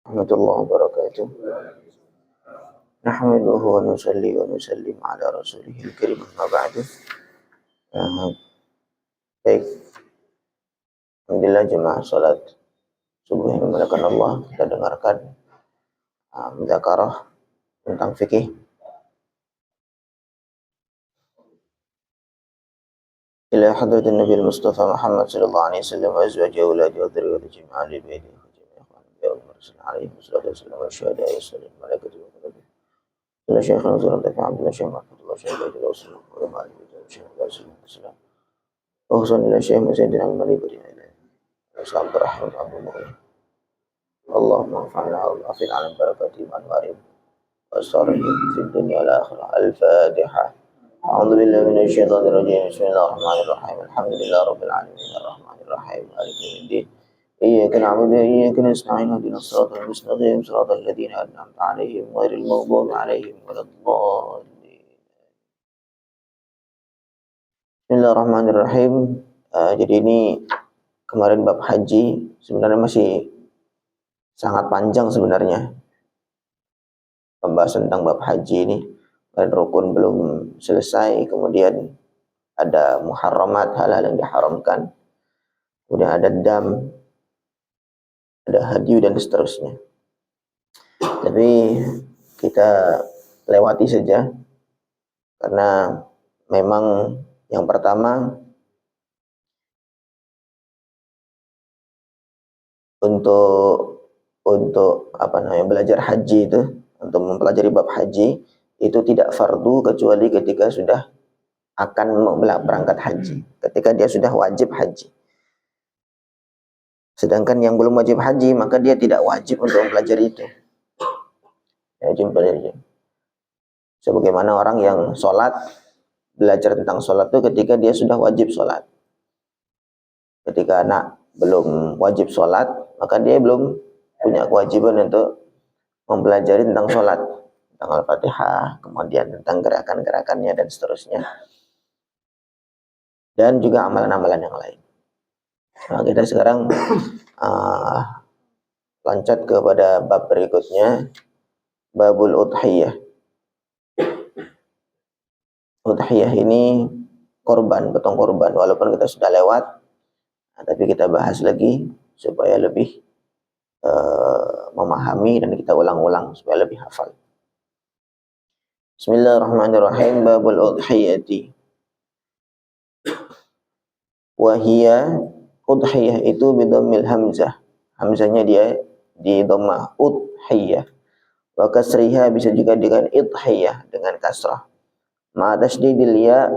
Warahmatullahi wabarakatuh. Nahmaduhu wa nusalli wa nusallim ala rasulihil karim amma ba'du. Baik, alhamdulillah jemaah salat subuh yang dimuliakan Allah, kita dengarkan muzakarah tentang fikih. Ila hadratin Nabi Mustafa Muhammad sallallahu alaihi wasallam wa azwajihi wa auladihi wa dhurriyyatihi jami'an li baitihi wa jami'an anbiya'i wal mursalin alaihi wassalatu wassalamu wa syuhada'i wa malaikatihi wa malaikatihi. Ila Syekhana Zurant Tafi Abdullah Syekh Mahfudullah Syekh Baidul Rasulullah wa ma'alihi Syekh Rasulullah. Uhsan ila Syekh Musaidin al-Malibari ila Syekh Abdul Rahman Abdul Mu'in. Allahumma anfa'na wa afid alam barakati wa anwarim wa sarihim fi dunya wal akhirah. Al-Fatihah. A'udzu billahi minasy syaithanir rajim. Bismillahirrahmanirrahim. Alhamdulillahi rabbil alamin arrahmanir rahim maliki yaumiddin. Iyyaka na'budu wa iyyaka nasta'in ihdinas siratal mustaqim siratal ladzina an'amta 'alaihim ghairil maghdubi 'alaihim waladdallin. Bismillahirrahmanirrahim. Jadi ini kemarin bab haji sebenarnya masih sangat panjang sebenarnya. Pembahasan tentang bab haji ini, dan rukun belum selesai, kemudian ada muharramat, hal-hal yang diharamkan, kemudian ada dam, ada hadyu dan seterusnya. Tapi kita lewati saja karena memang yang pertama untuk belajar haji itu, untuk mempelajari bab haji itu tidak fardu kecuali ketika sudah akan berangkat haji, ketika dia sudah wajib haji. Sedangkan yang belum wajib haji maka dia tidak wajib untuk mempelajari itu. Sebagaimana orang yang sholat, belajar tentang sholat itu ketika dia sudah wajib sholat. Ketika anak belum wajib sholat, maka dia belum punya kewajiban untuk mempelajari tentang sholat, tentang Al-Fatihah, kemudian tentang gerakan-gerakannya dan seterusnya, dan juga amalan-amalan yang lain. Nah, kita sekarang loncat kepada bab berikutnya, babul udhiyah. Udhiyah ini korban, potong korban. Walaupun kita sudah lewat, tapi kita bahas lagi supaya lebih memahami dan kita ulang-ulang supaya lebih hafal. Bismillahirrahmanirrahim. Babul udhiyati. Wahia, udhiyah itu bidammil hamzah. Hamzahnya dia di dhammah, udhiyah. Wa kasriha bisa juga dengan idhiyah dengan kasrah. Ma tasydidil ya,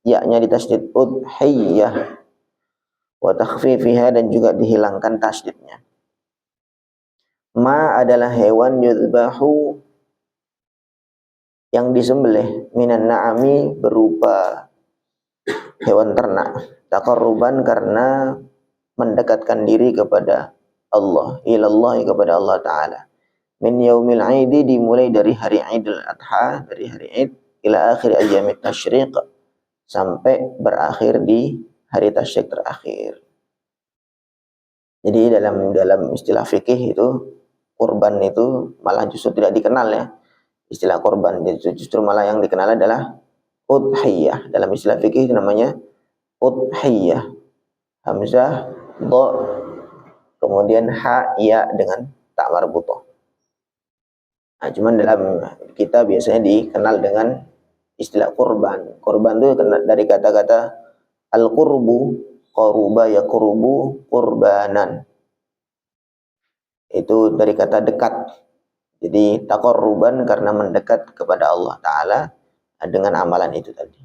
ya-nya ditasydid udhiyah. Wa takhfifiha dan juga dihilangkan tasydidnya. Ma adalah hewan yudbahu yang disembelih, minan na'ami berupa hewan ternak, taqarruban karena mendekatkan diri kepada Allah, ilallah kepada Allah Ta'ala. Min yaumil aidi, dimulai dari hari Idul Adha, dari hari Id, ila akhir ayyamit tasyriq, sampai berakhir di hari tasyriq terakhir. Jadi dalam istilah fikih itu, kurban itu malah justru tidak dikenal ya. Istilah korban justru malah yang dikenal adalah udhiyah. Dalam istilah fikih itu namanya udhiyah. Hamzah, dha, kemudian ha, ya dengan tak marbuthah. Nah, cuman dalam kita biasanya dikenal dengan istilah kurban. Kurban itu dari kata-kata al-qurbu, qaruba yaqrubu qurbanan. Itu dari kata dekat. Jadi taqarruban karena mendekat kepada Allah Ta'ala dengan amalan itu tadi.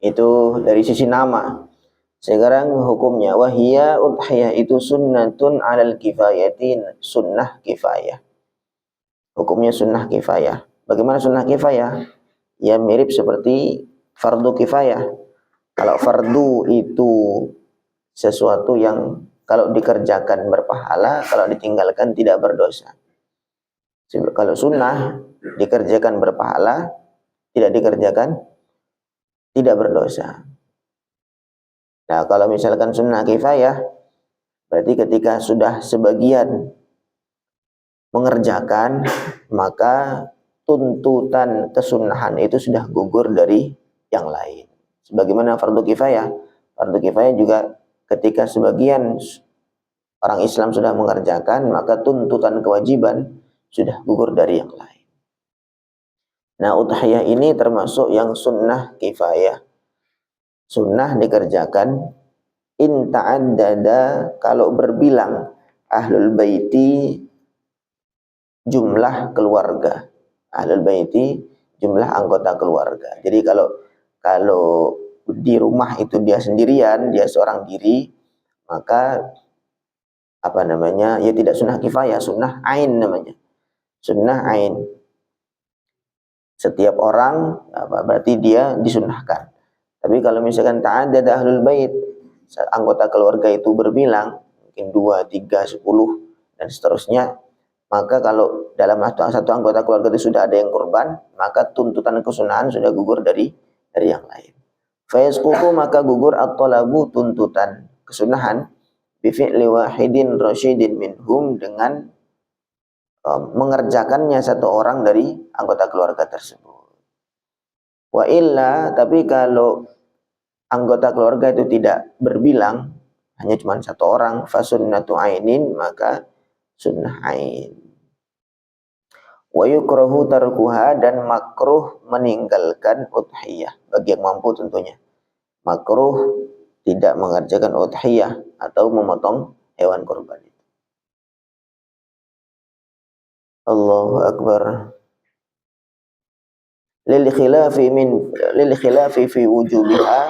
Itu dari sisi nama. Sekarang hukumnya, wahiyya udhiyah itu sunnatun alal kifayatin, sunnah kifayah. Hukumnya sunnah kifayah. Bagaimana sunnah kifayah? Ya mirip seperti fardu kifayah. Kalau fardu itu sesuatu yang kalau dikerjakan berpahala, kalau ditinggalkan tidak berdosa. Kalau sunnah dikerjakan berpahala, tidak dikerjakan tidak berdosa. Nah, kalau misalkan sunnah kifayah Berarti ketika sudah sebagian mengerjakan, maka tuntutan kesunahan itu sudah gugur dari yang lain. Sebagaimana fardu kifayah. Fardu kifayah juga ketika sebagian orang Islam sudah mengerjakan, maka tuntutan kewajiban sudah gugur dari yang lain. Nah, udhiyah ini termasuk yang sunnah kifayah. Sunnah dikerjakan in ta'addada, kalau berbilang ahlul baiti jumlah keluarga. Ahlul baiti jumlah anggota keluarga. Jadi kalau di rumah itu dia sendirian, dia seorang diri, maka apa namanya? Ya tidak sunnah kifayah, sunnah ain namanya. Sunnah ain. Setiap orang berarti dia disunnahkan. Tapi kalau misalkan ta'addada ahlul bait, anggota keluarga itu berbilang mungkin 2, 3, 10 dan seterusnya, maka kalau dalam satu anggota keluarga itu sudah ada yang kurban, maka tuntutan kesunahan sudah gugur dari yang lain. Fayasqutu, maka gugur at-talabu, tuntutan kesunahan, bi fi'li wahidin rasyidin minhum, dengan mengerjakannya satu orang dari anggota keluarga tersebut. Wa illa, tapi kalau anggota keluarga itu tidak berbilang, hanya cuma satu orang, fasunnatu ainin, maka sunnah ain. Wa yukrahu tarkuha, dan makruh meninggalkan udhiyah bagi yang mampu tentunya. Makruh tidak mengerjakan udhiyah atau memotong hewan kurban itu. Allahu akbar. Lil khilafi fi wujubiha,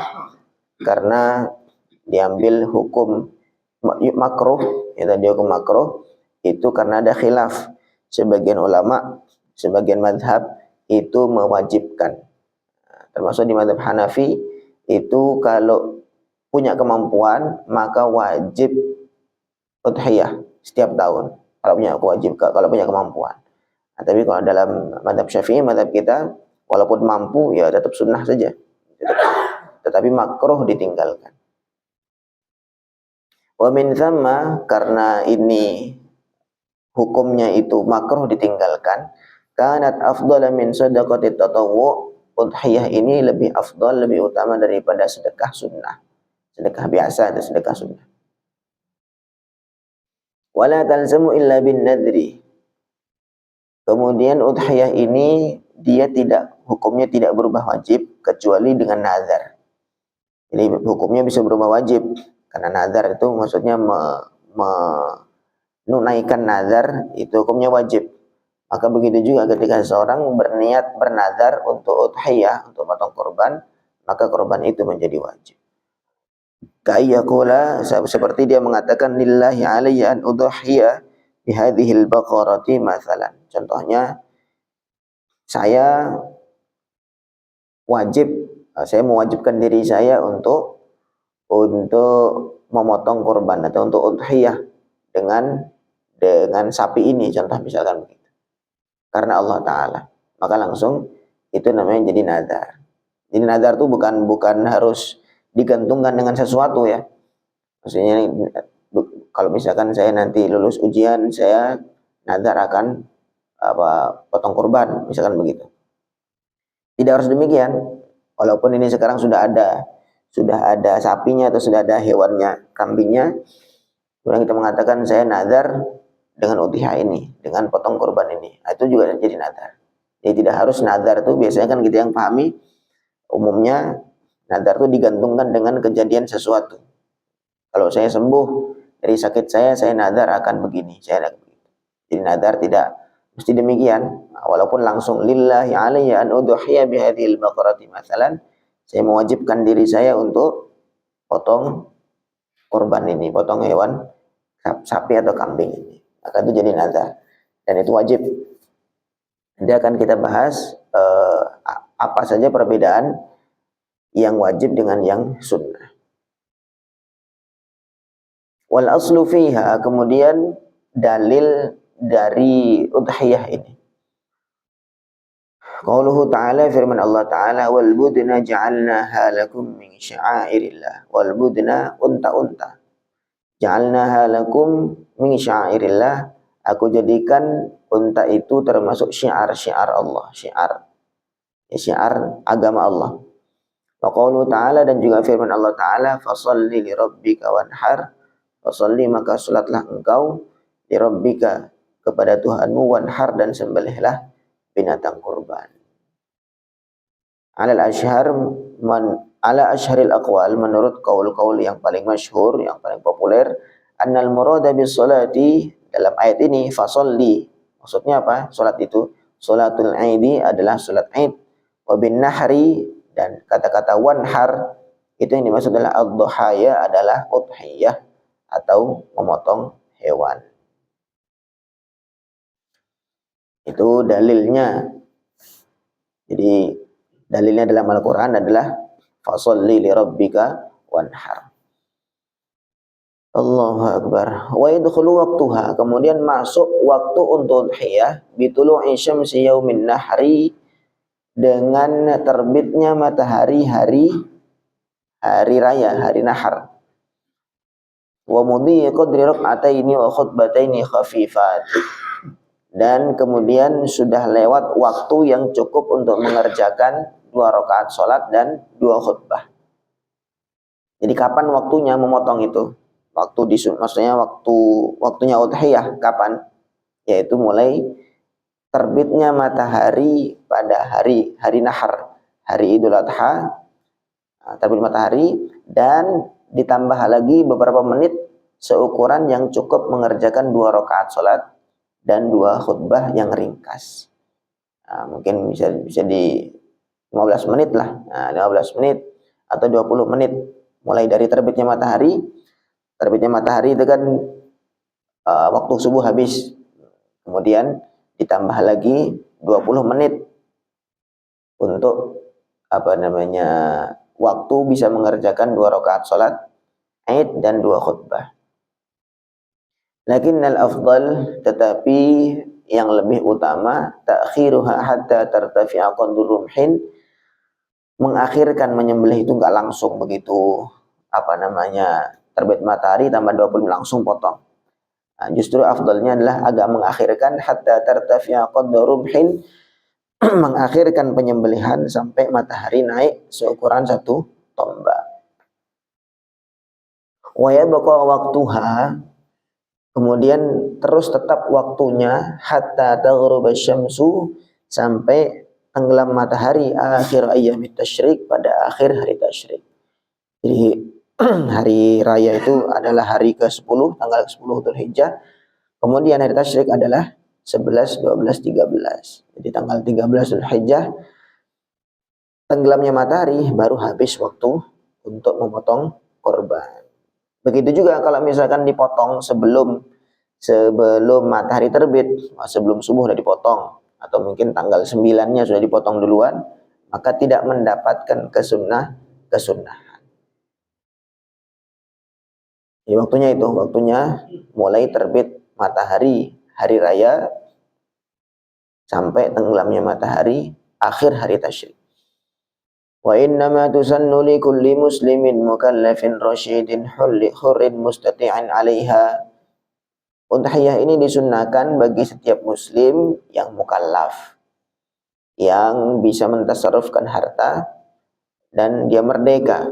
karena diambil hukum makruh, ya tadi hukum makruh itu karena ada khilaf. Sebagian ulama, sebagian madhab itu mewajibkan. Termasuk di madhab Hanafi itu kalau punya kemampuan maka wajib udhiyah setiap tahun kalau punya kemampuan. Nah, tapi kalau dalam madhab Syafi'i, madhab kita, walaupun mampu ya tetap sunnah saja, tetapi makruh ditinggalkan. Wa min thamma, karena ini hukumnya itu makruh ditinggalkan, kanat afdala min sadaqati tatawwu, udhiyah ini lebih afdal, lebih utama daripada sedekah sunnah, sedekah biasa atau sedekah sunnah. Wala talzamu illa bin nadri, kemudian udhiyah ini hukumnya tidak berubah wajib kecuali dengan nazar. Jadi hukumnya bisa berubah wajib karena nazar itu maksudnya menunaikan nazar, itu hukumnya wajib. Maka begitu juga ketika seseorang berniat bernazar untuk udhiyah, untuk potong korban, maka korban itu menjadi wajib. Ka'iyakula, seperti dia mengatakan lillahi alayya an udhiyah bihadhil baqarati mathalan. Contohnya, saya mewajibkan diri saya untuk memotong korban atau untuk udhiyah dengan sapi ini, contoh misalkan begitu, karena Allah Ta'ala, maka langsung itu namanya jadi nazar. Jadi nazar itu bukan harus digantungkan dengan sesuatu ya. Maksudnya kalau misalkan saya nanti lulus ujian, saya nazar akan potong korban, misalkan begitu. Tidak harus demikian. Walaupun ini sekarang sudah ada sapinya atau sudah ada hewannya, kambingnya, kemudian kita mengatakan saya nazar dengan udhiyah ini, dengan potong korban ini, itu juga jadi nazar. Jadi tidak harus nazar itu, biasanya kan kita yang pahami umumnya nazar itu digantungkan dengan kejadian sesuatu. Kalau saya sembuh dari sakit saya nazar akan begini, saya akan begitu. Jadi nazar tidak mesti demikian. Walaupun langsung lillahi alayya an udhiyya bihadhil baqarati mathalan, saya mewajibkan diri saya untuk potong korban ini, potong hewan sapi atau kambing ini, maka itu jadi nazar dan itu wajib. Nanti akan kita bahas apa saja perbedaan yang wajib dengan yang sunnah. Wal aslu fiha, kemudian dalil dari udhiyah ini. Qauluhu ta'ala, firman Allah Ta'ala, wal budna ja'alnaha lakum min sya'airillah. Wal budna, unta-unta. Ja'alnaha lakum min syairillah, aku jadikan unta itu termasuk syiar-syiar Allah, syiar agama Allah. Wa qauluhu ta'ala, dan juga firman Allah Ta'ala, fasalli li rabbika wanhar, fasalli maka salatlah engkau li rabbika kepada Tuhanmu, wanhar dan sembelihlah binatang kurban. Ala asyharil aqwal, menurut kaul-kaul yang paling masyhur, yang paling populer, annal murada bis salati, dalam ayat ini fasalli, maksudnya apa? Salat itu salatul aidi adalah salat Aid, wa bin nahri, dan kata-kata wanhar itu yang dimaksud adalah ad-dhuhaya, adalah udhiyah atau memotong hewan. Itu dalilnya. Jadi dalilnya dalam Al-Quran adalah fasalli li rabbika wanhar. Allahu Akbar. Wa yadkhulu waqtuha, kemudian masuk waktu untuk udhiyah bitulu'i syamsi yaumin nahri, dengan terbitnya matahari hari raya, hari nahar. Wa mudhi qadri rak'ataini wa khutbataini khafifat, dan kemudian sudah lewat waktu yang cukup untuk mengerjakan 2 rakaat salat dan 2 khutbah. Jadi kapan waktunya memotong itu? Maksudnya waktunya udhiyah kapan? Yaitu mulai terbitnya matahari pada hari nahar, hari Idul Adha, terbit matahari, dan ditambah lagi beberapa menit seukuran yang cukup mengerjakan 2 rakaat salat dan 2 khutbah yang ringkas. Mungkin bisa di 15 menit lah, 15 menit atau 20 menit mulai dari terbitnya matahari. Terbitnya matahari itu kan waktu subuh habis, kemudian ditambah lagi 20 menit untuk waktu bisa mengerjakan 2 rakaat salat Aid dan 2 khutbah. Lakinnal afdal, tetapi yang lebih utama, ta'khiruha hatta tartafi'a qadru rumhin, mengakhirkan menyembelih itu enggak langsung begitu terbit matahari tambah 20 langsung potong. Justru afdalnya adalah agak mengakhirkan hatta tartafi'a qadru rumhin, mengakhirkan penyembelihan sampai matahari naik seukuran 1 tombak. Wa yabqa waqtuha, kemudian terus tetap waktunya hatta taghruba syamsu, sampai tenggelam matahari akhir ayyamit tasyrik, pada akhir hari tasyrik. Jadi hari raya itu adalah hari ke-10, tanggal 10 Dzulhijjah. Kemudian hari tasyrik adalah 11, 12, 13. Jadi tanggal 13 Dzulhijjah tenggelamnya matahari, baru habis waktu untuk memotong korban. Begitu juga kalau misalkan dipotong sebelum matahari terbit, sebelum subuh sudah dipotong, atau mungkin tanggal 9-nya sudah dipotong duluan, maka tidak mendapatkan kesunahan. Jadi waktunya mulai terbit matahari hari raya sampai tenggelamnya matahari akhir hari tasyrik. Wa innama tusannu li kulli muslimin mukallafin rasyidin hurrin mustati'in 'alaiha. Udhiyah ini disunnahkan bagi setiap muslim yang mukallaf, yang bisa mentasarrufkan harta dan dia merdeka,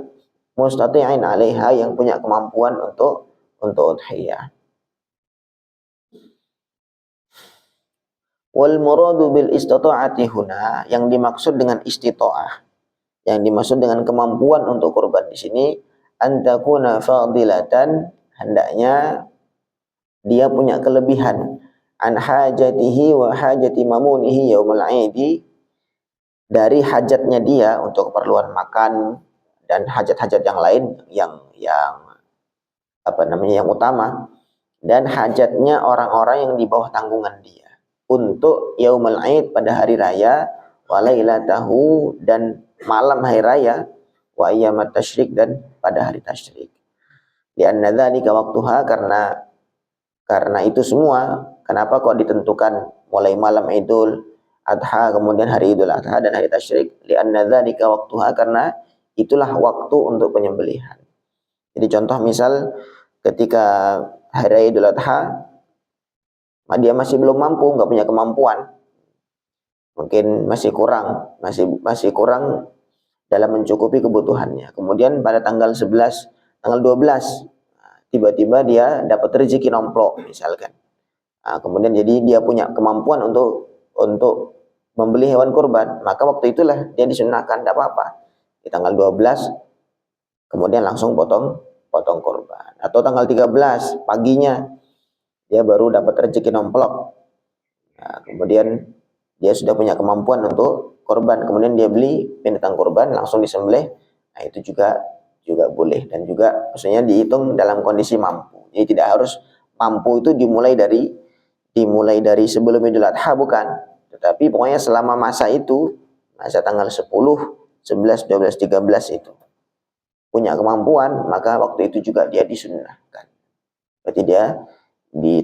mustati'in 'alaiha, yang punya kemampuan untuk udhiyah. Wal muradu bil istata'ati huna, yang dimaksud dengan istita'ah, yang dimaksud dengan kemampuan untuk kurban di sini, antakuna fadilatan, hendaknya dia punya kelebihan, an hajatihi wa hajati mamunihi yaumul aidi, dari hajatnya dia untuk keperluan makan dan hajat-hajat yang lain yang utama, dan hajatnya orang-orang yang di bawah tanggungan dia untuk yaumul aid, pada hari raya, wa lailatahu, dan malam hari raya, wa ayyamat tasyrik, dan pada hari tasyrik. Lianna dzalika waqtuha, karena itu semua, kenapa kok ditentukan mulai malam Idul Adha, kemudian hari Idul Adha dan hari tasyrik? Lianna dzalika waqtuha, karena itulah waktu untuk penyembelihan. Jadi contoh misal ketika hari raya Idul Adha dia masih belum mampu, nggak punya kemampuan, mungkin masih kurang dalam mencukupi kebutuhannya. Kemudian pada tanggal 12, tiba-tiba dia dapat rezeki nomplok misalkan. Kemudian jadi dia punya kemampuan untuk membeli hewan kurban, maka waktu itulah dia disunahkan, tidak apa-apa. Di tanggal 12 kemudian langsung potong kurban. Atau tanggal 13 paginya dia baru dapat rezeki nomplok. Kemudian dia sudah punya kemampuan untuk korban, kemudian dia beli binatang kurban langsung disembelih. Itu juga boleh, dan juga maksudnya dihitung dalam kondisi mampu. Jadi tidak harus mampu itu dimulai dari sebelum Idul Adha, bukan, tetapi pokoknya selama masa itu, masa tanggal 10, 11, 12, 13 itu punya kemampuan, maka waktu itu juga dia disunnahkan. Berarti dia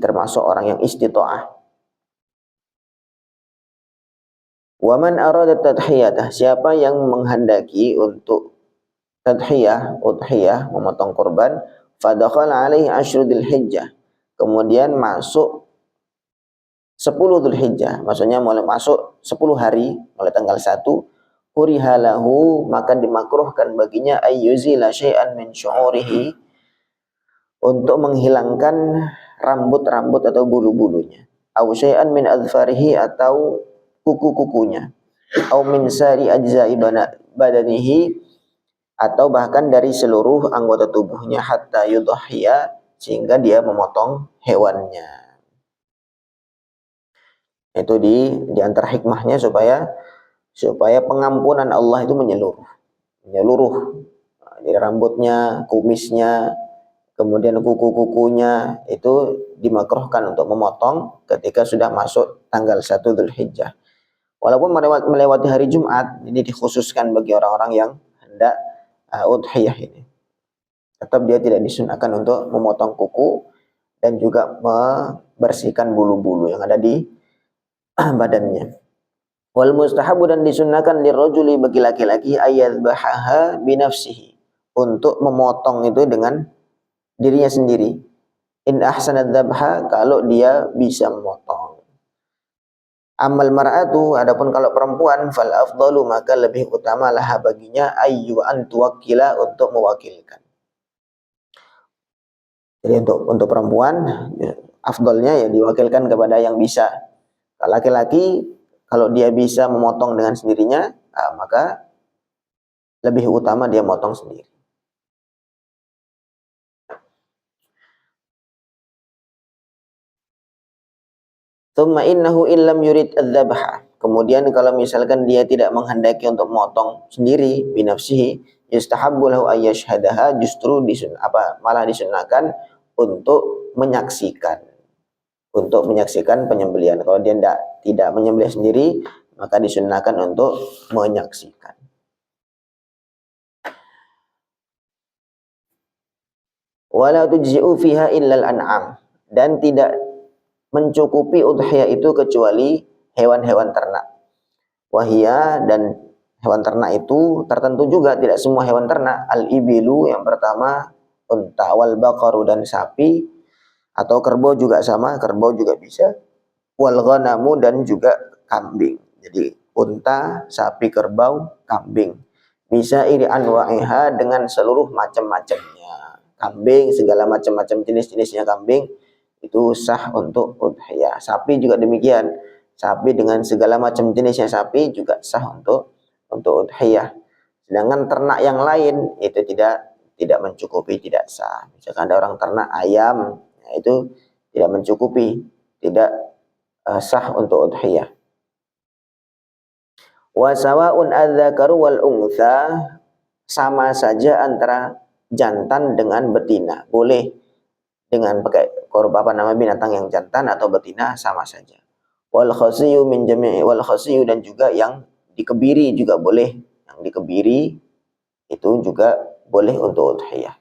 termasuk orang yang istitoah. Waman arada tadhiyatah, siapa yang menghendaki untuk udhiyah, memotong korban, fadakhala alaihi asyru dzulhijjah, kemudian masuk 10 Dzulhijjah, maksudnya mulai masuk 10 hari, mulai tanggal 1, kurihalahu, maka dimakruhkan baginya ayyuzila syai'an min syu'urihi, untuk menghilangkan rambut-rambut atau bulu-bulunya, au syai'an min adfarihi, atau kuku-kukunya, au min sari ajza'i badanihi, atau bahkan dari seluruh anggota tubuhnya, hatta yudhhiya, sehingga dia memotong hewannya. Itu di antara hikmahnya supaya pengampunan Allah itu menyeluruh. Dari rambutnya, kumisnya, kemudian kuku-kukunya itu dimakruhkan untuk memotong ketika sudah masuk tanggal 1 Dzulhijjah. Walaupun melewati hari Jumat, ini dikhususkan bagi orang-orang yang hendak udhiyah ini. Tetap dia tidak disunahkan untuk memotong kuku dan juga membersihkan bulu-bulu yang ada di badannya. Wal mustahabu, dan disunahkan lirrajuli, bagi laki-laki, ayyadbahaha binafsihi, untuk memotong itu dengan dirinya sendiri. In ahsanad dzabha, kalau dia bisa memotong. Amal mar'atu, adapun kalau perempuan, fal afdalu, maka lebih utama lah baginya ayyu an tuwakkila, untuk mewakilkan. Jadi untuk perempuan afdalnya ya diwakilkan kepada yang bisa. Laki-laki kalau dia bisa memotong dengan sendirinya, maka lebih utama dia motong sendiri. Tsumma innahu illam yurid adzabha, kemudian kalau misalkan dia tidak menghendaki untuk memotong sendiri binafsihi, yustahabbu lahu ayyashhadaha, justru malah disunahkan untuk menyaksikan penyembelihan. Kalau dia tidak menyembelih sendiri, maka disunahkan untuk menyaksikan. Wala tujzi'u fiha illal an'am, dan tidak mencukupi udhiyah itu kecuali hewan-hewan ternak. Wahia, dan hewan ternak itu tertentu juga, tidak semua hewan ternak. Al-ibilu, yang pertama unta, wal baqaru, dan sapi, atau kerbau juga sama, kerbau juga bisa. Wal ghanamu, dan juga kambing. Jadi unta, sapi, kerbau, kambing. Bisa iri anwa'iha, dengan seluruh macam-macamnya. Kambing, segala macam-macam jenis-jenisnya kambing, itu sah untuk udhiyah. Sapi juga demikian. Sapi dengan segala macam jenisnya sapi juga sah untuk udhiyah. Sedangkan ternak yang lain itu tidak mencukupi, tidak sah. Misalkan ada orang ternak ayam, itu tidak mencukupi, tidak sah untuk udhiyah. Wa sawa'un adzakaru wal untha, sama saja antara jantan dengan betina. Boleh dengan pakai binatang yang jantan atau betina, sama saja. Wal khasiyu min jami'i, wal khasiyu, dan juga yang dikebiri juga boleh. Yang dikebiri itu juga boleh untuk udhiyah.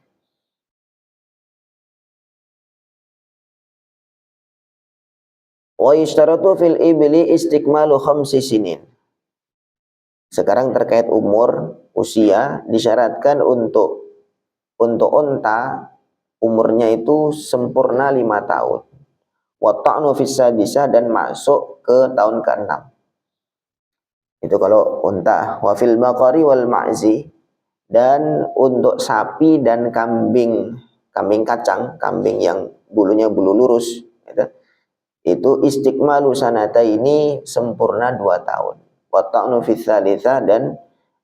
Wa yashtaratu fil ibli istikmalu 5 sinin. Sekarang terkait usia, disyaratkan untuk unta umurnya itu sempurna 5 tahun. Wa ta'nu fis sadisah, dan masuk ke tahun ke-6. Itu kalau unta. Wa fil baqari wal ma'zi, dan untuk sapi dan kambing, kambing kacang, kambing yang bulunya bulu lurus, gitu, itu istiqmalu sanata, ini sempurna 2 tahun. Wa ta'nu fis sadisah, dan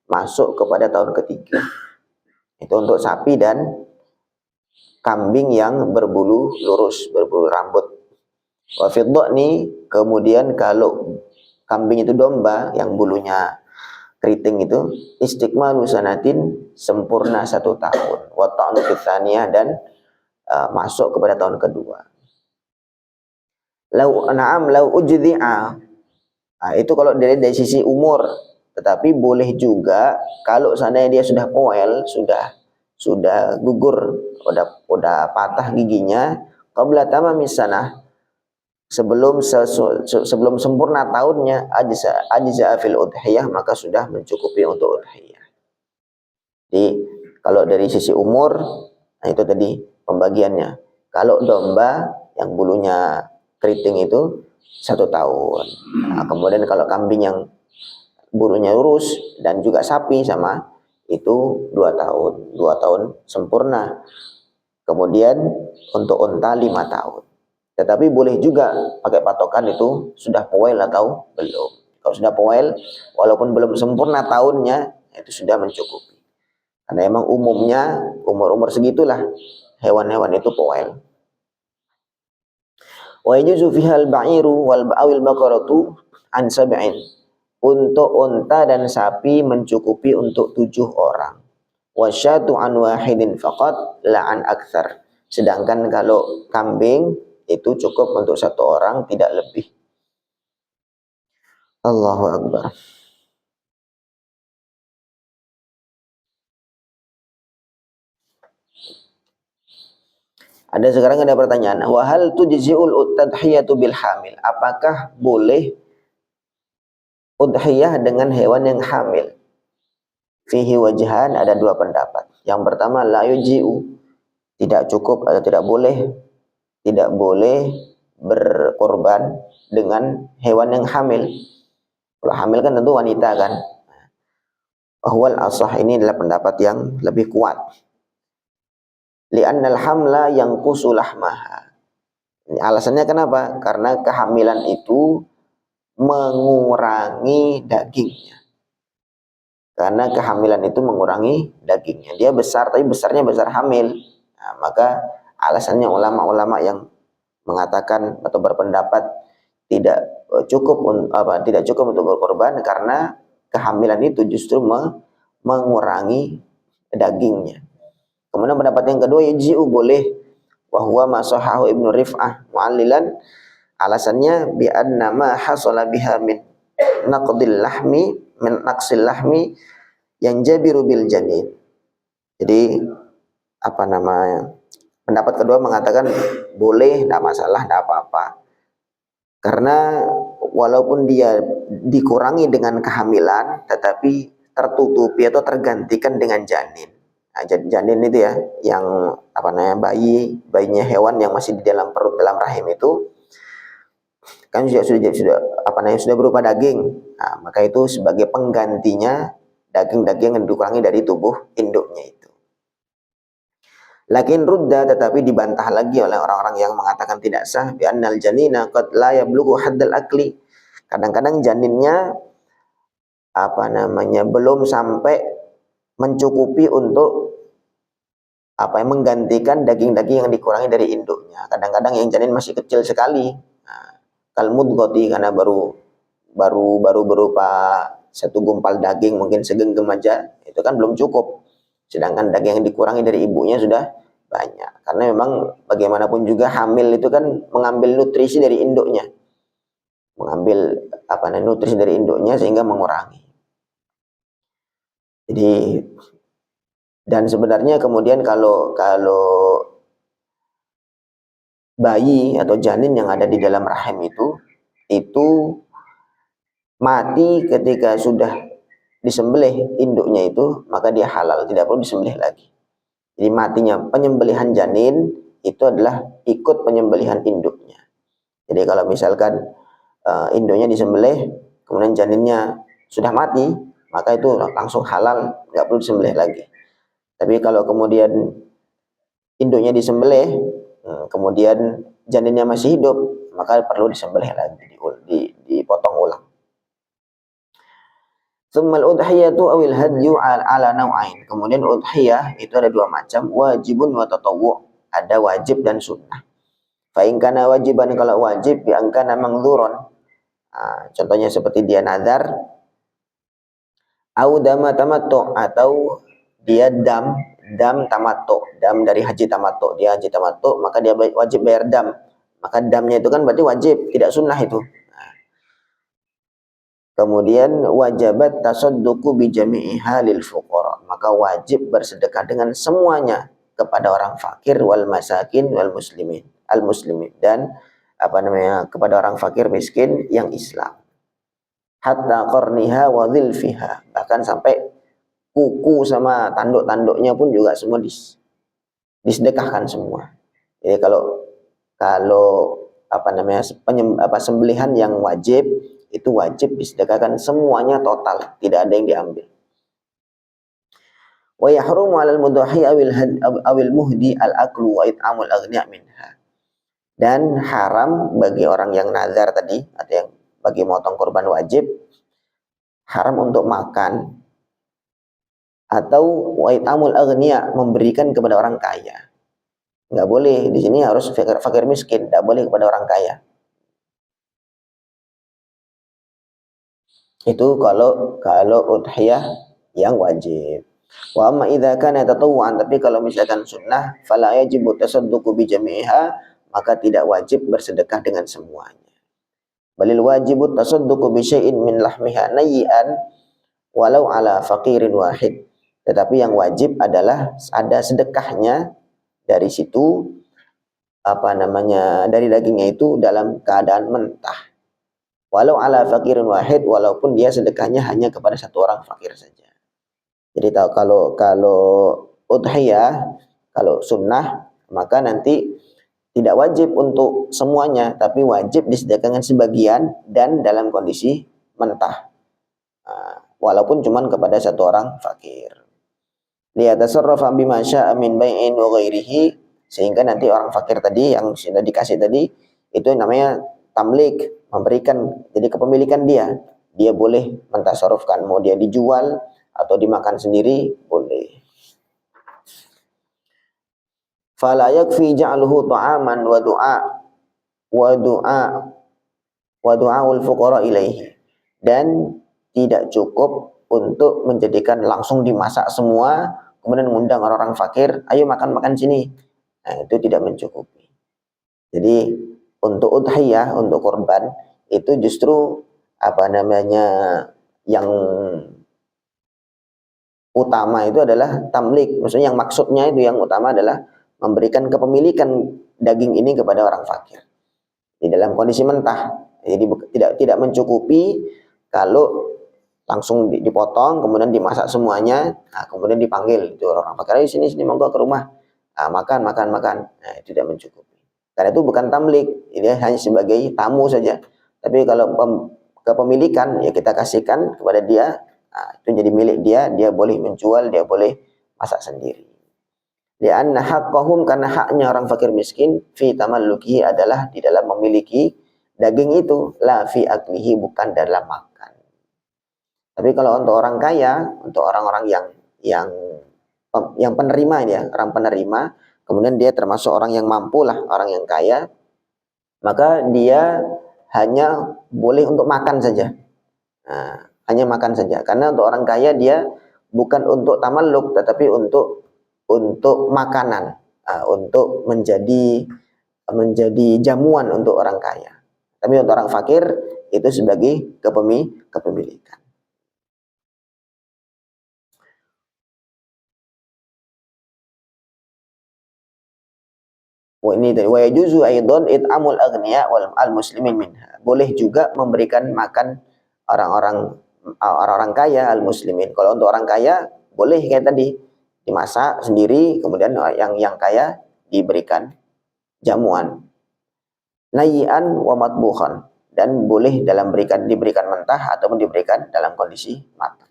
masuk kepada tahun ketiga. Itu untuk sapi dan kambing yang berbulu lurus, berbulu rambut. Wa fid dhani, kemudian kalau kambing itu domba yang bulunya keriting itu istiqmalu sanatin, sempurna 1 tahun. Wa ta'nu fitsaniyah, dan masuk kepada tahun kedua. Lau na'am lau ujdi'a, itu kalau dari sisi umur. Tetapi boleh juga kalau seandainya dia sudah poel, sudah gugur, udah patah giginya, qabla tamamis sanah, sebelum sempurna tahunnya, ajza fil udhiyah, maka sudah mencukupi untuk udhiyah. Jadi kalau dari sisi umur, nah itu tadi pembagiannya. Kalau domba yang bulunya keriting itu 1 tahun. Nah, kemudian kalau kambing yang bulunya lurus dan juga sapi sama, itu 2 tahun. 2 tahun sempurna. Kemudian untuk unta 5 tahun. Tetapi boleh juga pakai patokan itu sudah poel atau belum. Kalau sudah poel, walaupun belum sempurna tahunnya, itu sudah mencukupi. Karena emang umumnya umur-umur segitulah hewan-hewan itu poel. Wa yajuzu fihal ba'iru wal ba'wil baqaratu an sab'in. Untuk unta dan sapi mencukupi untuk 7 orang. Wasyatu an wahidin faqat la an aktsar. Sedangkan kalau kambing itu cukup untuk 1 orang, tidak lebih. Allahu Akbar. Sekarang ada pertanyaan, wa hal tujzi'ul tadhiyatu bil hamil? Apakah boleh udhiyah dengan hewan yang hamil? Fihi wajhan, ada 2 pendapat. Yang pertama, la yuji'u, tidak cukup atau tidak boleh berkorban dengan hewan yang hamil. Kalau hamil kan tentu wanita kan. Wahwal asah, ini adalah pendapat yang lebih kuat. Li'annal hamla yanqusu lahmaha. Alasannya kenapa? Karena kehamilan itu mengurangi dagingnya. Karena kehamilan itu mengurangi dagingnya. Dia besar, tapi besarnya besar hamil. Nah, maka alasannya ulama-ulama yang mengatakan atau berpendapat tidak cukup untuk berkorban karena kehamilan itu justru mengurangi dagingnya. Kemudian pendapat yang kedua, yaji'u, boleh, wa huwa ma sahahu Ibnu Rif'ah mu'allilan, alasannya bi anna ma hasala biha min naqdil lahmi min naqsil lahmi yang jabiru bil janin. Jadi pendapat kedua mengatakan boleh, tidak masalah, tidak apa-apa. Karena walaupun dia dikurangi dengan kehamilan, tetapi tertutupi atau tergantikan dengan janin. Nah, janin itu ya, yang bayinya hewan yang masih di dalam perut, dalam rahim itu kan sudah berupa daging. Nah, maka itu sebagai penggantinya daging-daging yang dikurangi dari tubuh induknya itu. Lakin rudda, tetapi dibantah lagi oleh orang-orang yang mengatakan tidak sah, bi annal janina qad la yablughu haddal akli. Kadang-kadang janinnya belum sampai mencukupi untuk menggantikan daging-daging yang dikurangi dari induknya. Kadang-kadang yang janin masih kecil sekali. Nah, kal mudghati, karena baru berupa 1 gumpal daging, mungkin segenggam aja, itu kan belum cukup. Sedangkan daging yang dikurangi dari ibunya sudah banyak. Karena memang bagaimanapun juga hamil itu kan mengambil nutrisi dari induknya. Mengambil nutrisi dari induknya sehingga mengurangi. Jadi, dan sebenarnya kemudian kalau bayi atau janin yang ada di dalam rahim itu mati ketika sudah disembelih induknya itu, maka dia halal, tidak perlu disembelih lagi. Jadi matinya penyembelihan janin itu adalah ikut penyembelihan induknya. Jadi kalau misalkan induknya disembelih, kemudian janinnya sudah mati, maka itu langsung halal, nggak perlu disembelih lagi. Tapi kalau kemudian induknya disembelih, kemudian janinnya masih hidup, maka perlu disembelih lagi, dipotong ulang. Tsummal udhiyatu awil hadyu ala naw'ain. Kemudian udhiyah itu ada dua macam, wajibun wa tatawwu'. Ada wajib dan sunnah. Fa in kana wajiban, kalau wajib bi an kana mangdhuran. Contohnya seperti dia nazar, au dama tamattu, atau dia dam tamattu, dam dari haji tamattu, dia haji tamattu, maka dia wajib bayar dam. Maka damnya itu kan berarti wajib, tidak sunnah itu. Kemudian wajibat tasadduqu bi jami'iha lil fuqara, maka wajib bersedekah dengan semuanya kepada orang fakir wal masakin wal muslimin, al muslimin, dan kepada orang fakir miskin yang Islam. Hatta qarniha wa dhilfiha, bahkan sampai kuku sama tanduk-tanduknya pun juga semua disedekahkan semua. Jadi kalau sembelihan yang wajib itu wajib disedekahkan semuanya total, tidak ada yang diambil. Wa yahrumu 'alal mudhahi awil muhdi al-aklu wa it'amul aghnia minha. Dan haram bagi orang yang nazar tadi, atau yang bagi motong kurban wajib, haram untuk makan, atau wa it'amul aghnia, memberikan kepada orang kaya. Nggak boleh, di sini harus fakir miskin, nggak boleh kepada orang kaya. Itu kalau udhiyah yang wajib. Wa amma idza kana tatawwu'an, tapi kalau misalkan sunnah, fala yajibu tasadduqu bi jami'iha, maka tidak wajib bersedekah dengan semuanya. Balil wajibu tasadduqu bi syai'in min lahmiha nayyan walau ala faqirin wahid. Tetapi yang wajib adalah ada sedekahnya dari situ, dari dagingnya itu dalam keadaan mentah. Walau ala fakirin wahid, walaupun dia sedekahnya hanya kepada satu orang fakir saja. Jadi kalau udhiyah, kalau sunnah, maka nanti tidak wajib untuk semuanya, tapi wajib disedekahkan sebagian dan dalam kondisi mentah, walaupun cuma kepada satu orang fakir. Liyatasarrafa bima syaa min bai'in wa ghairihi, sehingga nanti orang fakir tadi yang sudah dikasih tadi itu namanya tamlik, memberikan, jadi kepemilikan dia boleh mentasarrufkan, mau dia dijual atau dimakan sendiri boleh. Fala yakfi ja'luhu ta'aman wa du'aul fuqara ilaihi, dan tidak cukup untuk menjadikan langsung dimasak semua kemudian mengundang orang-orang fakir, ayo makan sini. Nah, itu tidak mencukupi. Jadi untuk udhiyah, untuk korban, itu justru yang utama itu adalah tamlik. Maksudnya yang maksudnya itu yang utama adalah memberikan kepemilikan daging ini kepada orang fakir di dalam kondisi mentah. Jadi tidak mencukupi kalau langsung dipotong kemudian dimasak semuanya, kemudian dipanggil itu orang fakir, ayo sini monggo ke rumah, makan. Nah, itu tidak mencukupi. Karena itu bukan tamlik, dia hanya sebagai tamu saja. Tapi kalau kepemilikan, ya kita kasihkan kepada dia, itu jadi milik dia boleh menjual, dia boleh masak sendiri. Li'anna haqqahum, karena haknya orang fakir miskin, fi tamallukihi, adalah di dalam memiliki daging itu, la fi aklihi, bukan dalam makan. Tapi kalau untuk orang kaya, untuk orang-orang yang penerima ini ya, orang penerima, kemudian dia termasuk orang yang mampu lah, orang yang kaya, maka dia hanya boleh untuk makan saja. Nah, hanya makan saja. Karena untuk orang kaya dia bukan untuk tamalluk, tetapi untuk makanan, untuk menjadi jamuan untuk orang kaya. Tapi untuk orang fakir itu sebagai kepemilikan. Ini dari wa yajuzu aidan it'amul aghniya wal muslimin minha. Boleh juga memberikan makan orang-orang kaya al muslimin. Kalau untuk orang kaya boleh kayak tadi, dimasak sendiri, kemudian yang kaya diberikan jamuan. Nayyan wa matbukhan, dan boleh diberikan mentah ataupun diberikan dalam kondisi matang.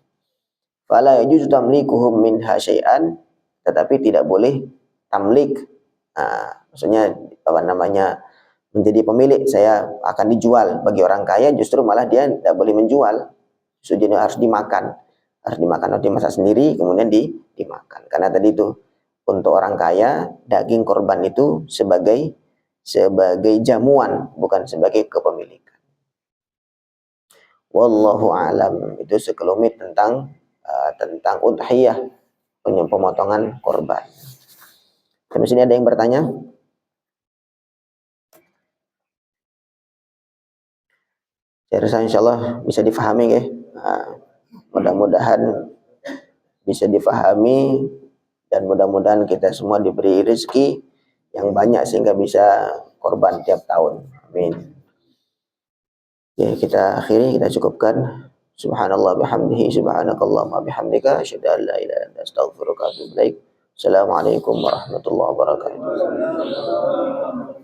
Fala yajuzu tamlikuhum minha syai'an, tetapi tidak boleh tamlik. Maksudnya apa namanya, menjadi pemilik, saya akan dijual bagi orang kaya, justru malah dia tidak boleh menjual, justru dia harus dimakan, harus dimasak sendiri kemudian dimakan. Karena tadi itu untuk orang kaya daging korban itu sebagai jamuan, bukan sebagai kepemilikan. Wallahu alam. Itu sekelumit tentang udhiyah, pemotongan korban. Sampai sini ada yang bertanya? Saya rasa insyaallah bisa difahami ya. Mudah-mudahan bisa difahami, dan mudah-mudahan kita semua diberi rezeki yang banyak sehingga bisa korban tiap tahun. Amin. Ya, kita akhiri, kita cukupkan. Subhanallah bihamdihi, subhanakallahumma bihamdika, asyhadu an la ilaha illa anta, astaghfiruka wa atubu ilaik. Assalamualaikum warahmatullahi wabarakatuh.